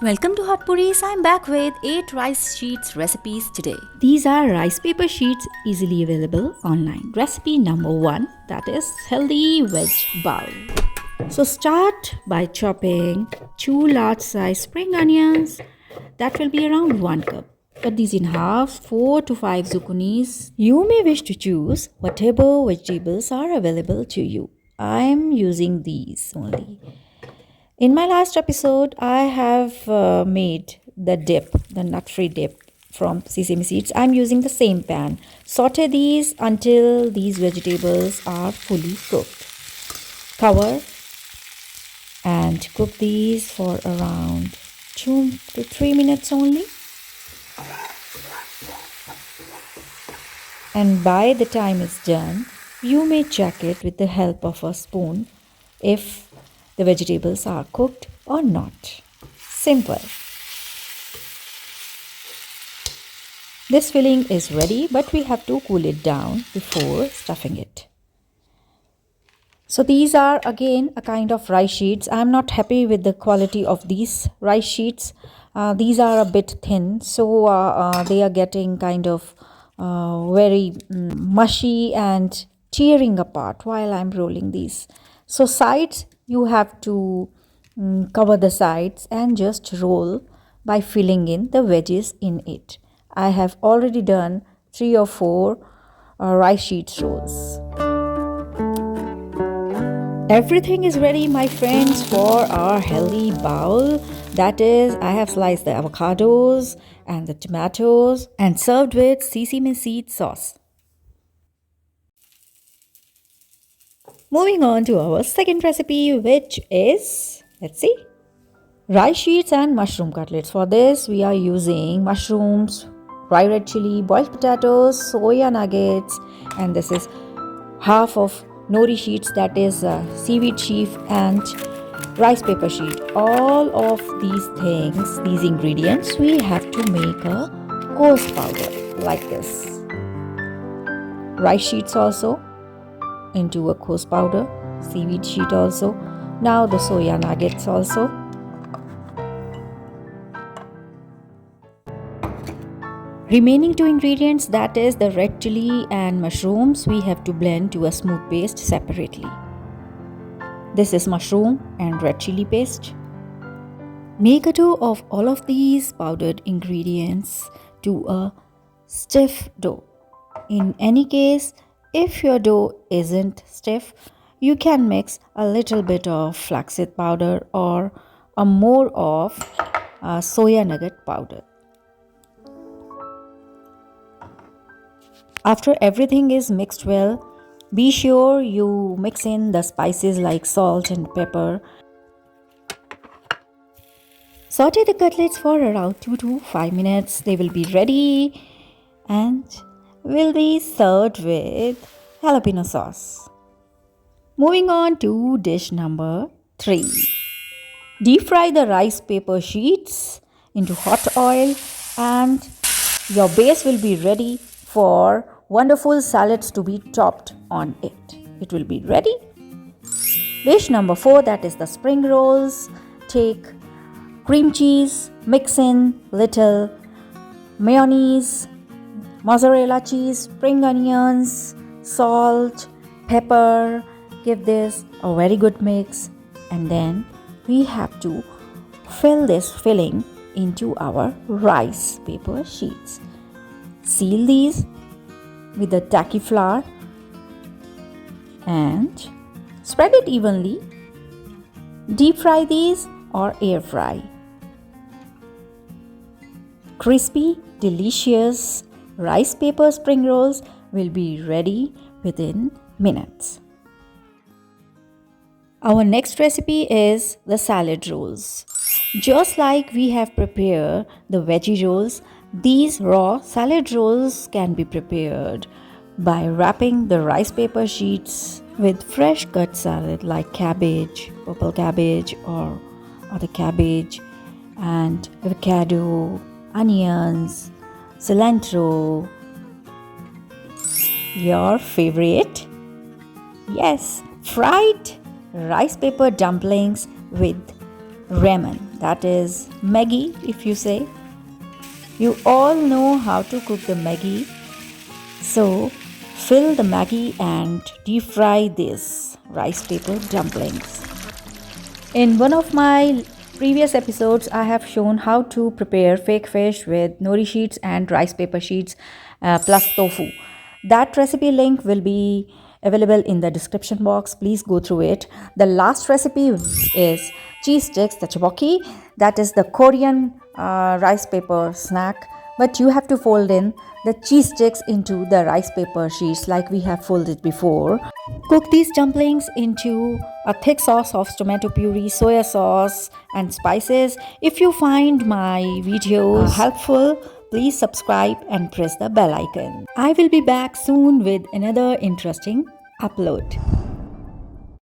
Welcome to Hot Puris. I'm back with 8 rice sheets recipes today. These are rice paper sheets easily available online. Recipe number 1, that is healthy veg bowl. So start by chopping 2 large size spring onions. That will be around 1 cup. Cut these in half, 4 to 5 zucchinis. You may wish to choose whatever vegetables are available to you. I am using these only. In my last episode, I have made the dip, the nut-free dip from sesame seeds. I'm using the same pan. Saute these until these vegetables are fully cooked. Cover and cook these for around 2 to 3 minutes only. And by the time it's done, you may check it with the help of a spoon if the vegetables are cooked or not. Simple. This filling is ready, but we have to cool it down before stuffing it. So these are again a kind of rice sheets. I'm not happy with the quality of these rice sheets. These are a bit thin, so they are getting kind of very mushy and tearing apart while I'm rolling these. So sides, you have to cover the sides and just roll by filling in the veggies in it. I have already done 3 or 4 rice sheets rolls. Everything is ready, my friends, for our healthy bowl. That is, I have sliced the avocados and the tomatoes and served with sesame seed sauce. Moving on to our second recipe, which is, let's see, rice sheets and mushroom cutlets. For this, we are using mushrooms, dry red chili, boiled potatoes, soya nuggets, and this is half of nori sheets, that is seaweed sheaf and rice paper sheet. All of these things, these ingredients, we have to make a coarse powder like this. Rice sheets also into a coarse powder, seaweed sheet also, now the soya nuggets also. Remaining 2 ingredients, that is the red chili and mushrooms, we have to blend to a smooth paste separately. This is mushroom and red chili paste. Make a dough of all of these powdered ingredients to a stiff dough. In any case, if your dough isn't stiff, you can mix a little bit of flaxseed powder or a more of soya nugget powder. After everything is mixed well, be sure you mix in the spices like salt and pepper. Saute the cutlets for around 2 to 5 minutes. They will be ready and will be served with jalapeno sauce. Moving on to dish number 3. Deep fry the rice paper sheets into hot oil and your base will be ready for wonderful salads to be topped on it. It will be ready. Dish number 4, that is the spring rolls. Take cream cheese, mix in little mayonnaise, mozzarella cheese, spring onions, salt, pepper. Give this a very good mix, and then we have to fill this filling into our rice paper sheets. Seal these with the tacky flour and spread it evenly. Deep fry these or air fry. Crispy, delicious rice paper spring rolls will be ready within minutes. Our next recipe is the salad rolls. Just like we have prepared the veggie rolls, these raw salad rolls can be prepared by wrapping the rice paper sheets with fresh cut salad like cabbage, purple cabbage or other cabbage, and avocado, onions, cilantro. Your favorite? Yes, fried rice paper dumplings with ramen. that is Maggie, if you say. You all know how to cook the Maggie. So fill the Maggie and deep fry this rice paper dumplings. In one of my previous episodes, I have shown how to prepare fake fish with nori sheets and rice paper sheets plus tofu. That recipe link will be available in the description box. Please go through it. The last recipe is cheese tteokbokki. That is the Korean rice paper snack, but you have to fold in the cheese sticks into the rice paper sheets like we have folded before. Cook these dumplings into a thick sauce of tomato puree, soya sauce and spices. If you find my videos helpful, please subscribe and press the bell icon. I will be back soon with another interesting upload.